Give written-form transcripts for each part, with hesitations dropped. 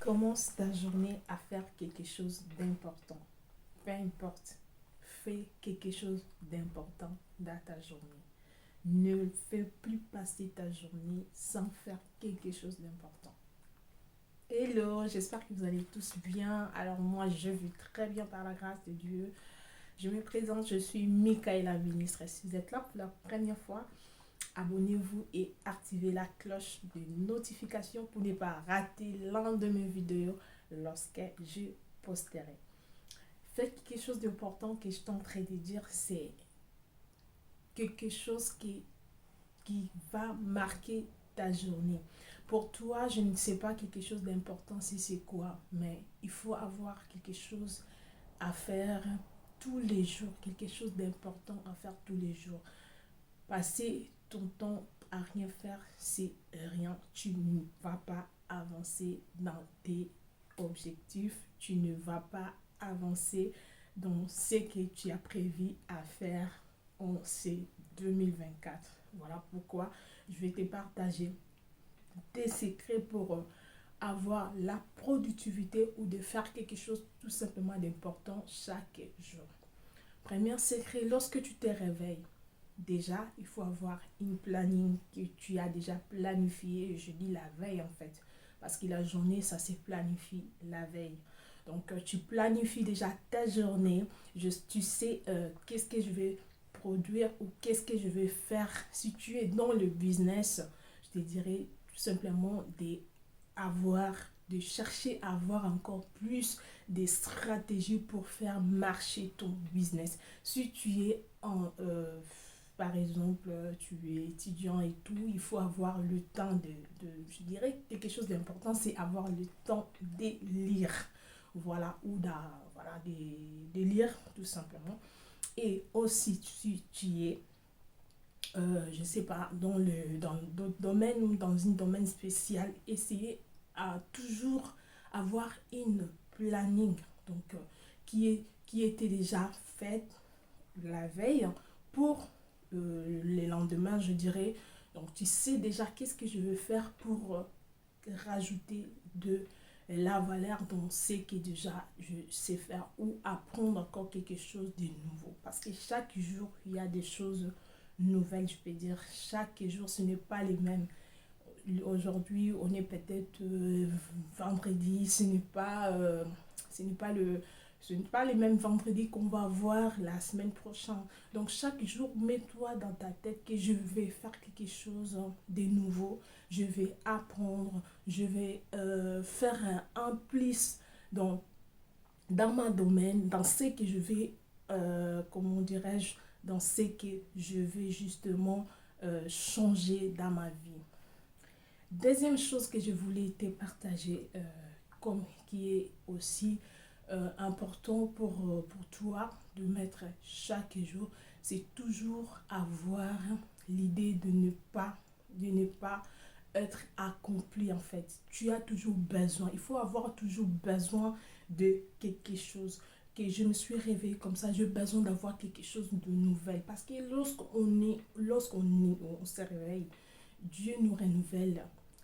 Commence ta journée à faire quelque chose d'important. Peu importe, fais quelque chose d'important dans ta journée. Ne fais plus passer ta journée sans faire quelque chose d'important. Hello, j'espère que vous allez tous bien. Alors moi, je vis très bien par la grâce de Dieu. Je me présente, je suis Michaela Ministre. Si vous êtes là pour la première fois, abonnez-vous et activez la cloche de notification pour ne pas rater l'un de mes vidéos lorsque je posterai. Faites quelque chose d'important que je suis en train de dire, c'est quelque chose qui va marquer ta journée. Pour toi, je ne sais pas quelque chose d'important si c'est quoi, mais il faut avoir quelque chose à faire tous les jours, quelque chose d'important à faire tous les jours. Passer ton temps à rien faire, c'est rien. Tu ne vas pas avancer dans tes objectifs. Tu ne vas pas avancer dans ce que tu as prévu à faire en ce 2024. Voilà pourquoi je vais te partager des secrets pour avoir la productivité ou de faire quelque chose tout simplement d'important chaque jour. Premier secret, lorsque tu te réveilles, déjà, il faut avoir une planning que tu as déjà planifié. Je dis la veille en fait. Parce que la journée, ça se planifie la veille. Donc, tu planifies déjà ta journée. Tu sais qu'est-ce que je vais produire ou qu'est-ce que je vais faire. Si tu es dans le business, je te dirais tout simplement avoir, de chercher à avoir encore plus des stratégies pour faire marcher ton business. Si tu es par exemple, tu es étudiant et tout, il faut avoir le temps je dirais quelque chose d'important, c'est avoir le temps de lire. Voilà, ou voilà, de lire tout simplement. Et aussi, si tu es je sais pas, dans d'autres domaines ou dans un domaine spécial, essayez à toujours avoir une planning donc, qui était déjà faite la veille pour les lendemains, je dirais. Donc, tu sais déjà qu'est-ce que je veux faire pour rajouter de la valeur dans ce que déjà je sais faire ou apprendre encore quelque chose de nouveau. Parce que chaque jour, il y a des choses nouvelles, je peux dire. Chaque jour, ce n'est pas les mêmes. Aujourd'hui, on est peut-être vendredi, ce n'est pas le, ce n'est pas les mêmes vendredis qu'on va voir la semaine prochaine. Donc chaque jour, mets-toi dans ta tête que je vais faire quelque chose de nouveau, je vais apprendre, je vais faire un plus dans, dans mon domaine, dans ce que je vais, comment dirais-je, dans ce que je vais justement changer dans ma vie. Deuxième chose que je voulais te partager, comme qui est aussi important pour toi de mettre chaque jour, c'est toujours avoir l'idée de ne pas être accompli en fait. Tu as toujours besoin, il faut avoir toujours besoin de quelque chose. Que je me suis réveillée comme ça, j'ai besoin d'avoir quelque chose de nouvel. Parce que lorsqu'on se réveille, Dieu nous renouvelle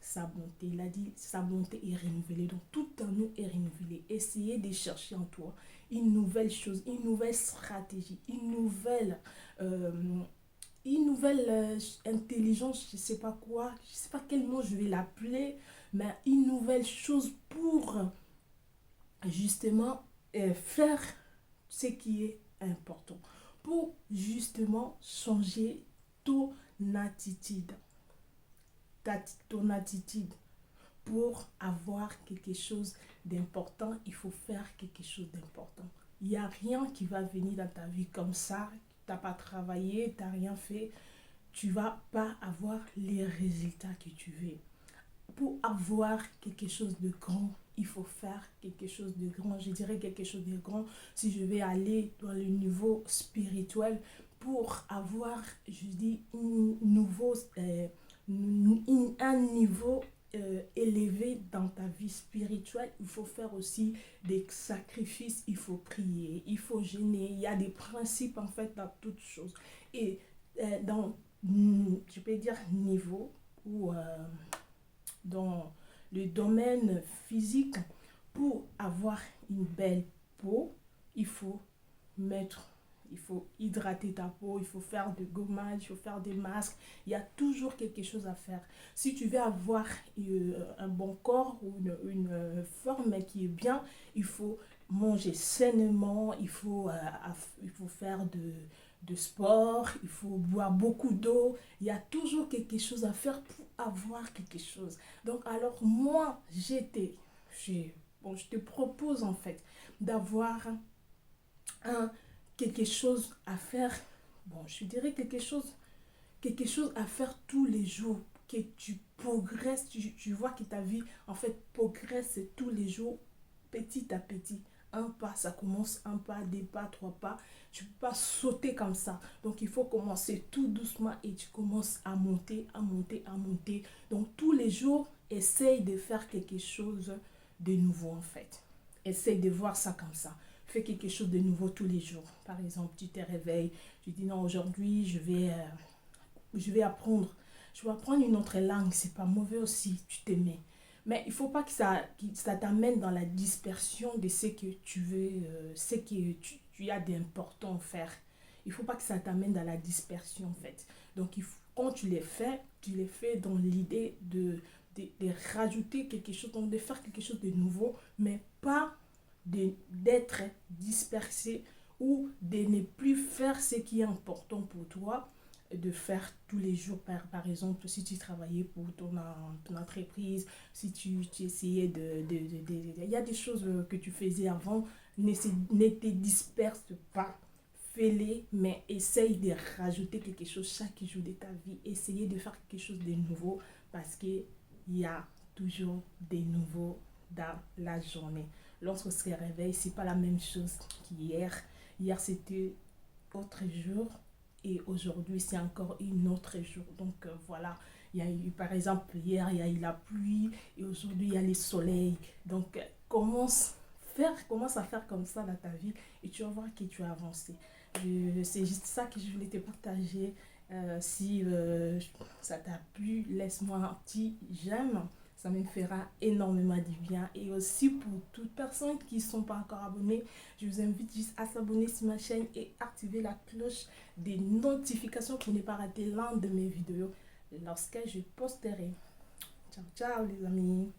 sa bonté. Il a dit sa bonté est renouvelée. Donc tout en nous est renouvelé. Essayez de chercher en toi une nouvelle chose, une nouvelle stratégie, euh, une nouvelle intelligence, je ne sais pas quoi, je ne sais pas quel mot je vais l'appeler, mais une nouvelle chose pour justement faire ce qui est important. Pour justement changer ton attitude ton attitude. Pour avoir quelque chose d'important, il faut faire quelque chose d'important. Il n'y a rien qui va venir dans ta vie comme ça. Tu n'as pas travaillé, tu n'as rien fait. Tu ne vas pas avoir les résultats que tu veux. Pour avoir quelque chose de grand, il faut faire quelque chose de grand. Je dirais quelque chose de grand si je vais aller dans le niveau spirituel pour avoir, je dis, un niveau élevé dans ta vie spirituelle. Il faut faire aussi des sacrifices, il faut prier, il faut jeûner. Il y a des principes en fait dans toutes choses. Et dans, je peux dire, niveau ou dans le domaine physique, pour avoir une belle peau, il faut il faut hydrater ta peau, il faut faire de gommage, il faut faire des masques. Il y a toujours quelque chose à faire. Si tu veux avoir un bon corps ou une forme qui est bien, il faut manger sainement, il faut faire de sport, il faut boire beaucoup d'eau. Il y a toujours quelque chose à faire pour avoir quelque chose. Donc alors moi, je te propose en fait d'avoir un, quelque chose à faire. Bon, je dirais quelque chose à faire tous les jours, que tu progresses, tu vois que ta vie en fait progresse tous les jours, petit à petit. Un pas, ça commence un pas, deux pas, trois pas. Tu ne peux pas sauter comme ça. Donc il faut commencer tout doucement et tu commences à monter, à monter, à monter. Donc tous les jours, essaye de faire quelque chose de nouveau en fait. Essaye de voir ça comme ça. Fais quelque chose de nouveau tous les jours. Par exemple, tu te réveilles, tu dis non, aujourd'hui je vais apprendre. Je vais apprendre une autre langue, c'est pas mauvais aussi, tu te mets. Mais il ne faut pas que ça t'amène dans la dispersion de ce que tu veux, ce que tu as d'important à faire. Il ne faut pas que ça t'amène dans la dispersion en fait. Donc quand tu les fais dans l'idée de rajouter quelque chose, donc de faire quelque chose de nouveau, mais pas d'être dispersé ou de ne plus faire ce qui est important pour toi, de faire tous les jours. Par exemple, si tu travaillais pour ton entreprise, si tu essayais il y a des choses que tu faisais avant, ne te disperse pas. Fais-les, mais essaye de rajouter quelque chose chaque jour de ta vie. Essayez de faire quelque chose de nouveau parce qu'il y a toujours des nouveaux dans la journée. Lorsqu'on se réveille, c'est pas la même chose qu'hier. Hier, c'était autre jour et aujourd'hui, c'est encore une autre jour. Donc voilà, il y a eu, par exemple, hier, il y a eu la pluie et aujourd'hui, il y a le soleil. Donc commence à faire comme ça dans ta vie et tu vas voir que tu as avancé. C'est juste ça que je voulais te partager. Si ça t'a plu, laisse-moi un petit j'aime. Ça me fera énormément du bien. Et aussi pour toutes personnes qui ne sont pas encore abonnées, je vous invite juste à s'abonner sur ma chaîne et activer la cloche des notifications pour ne pas rater l'un de mes vidéos lorsque je posterai. Ciao, ciao les amis.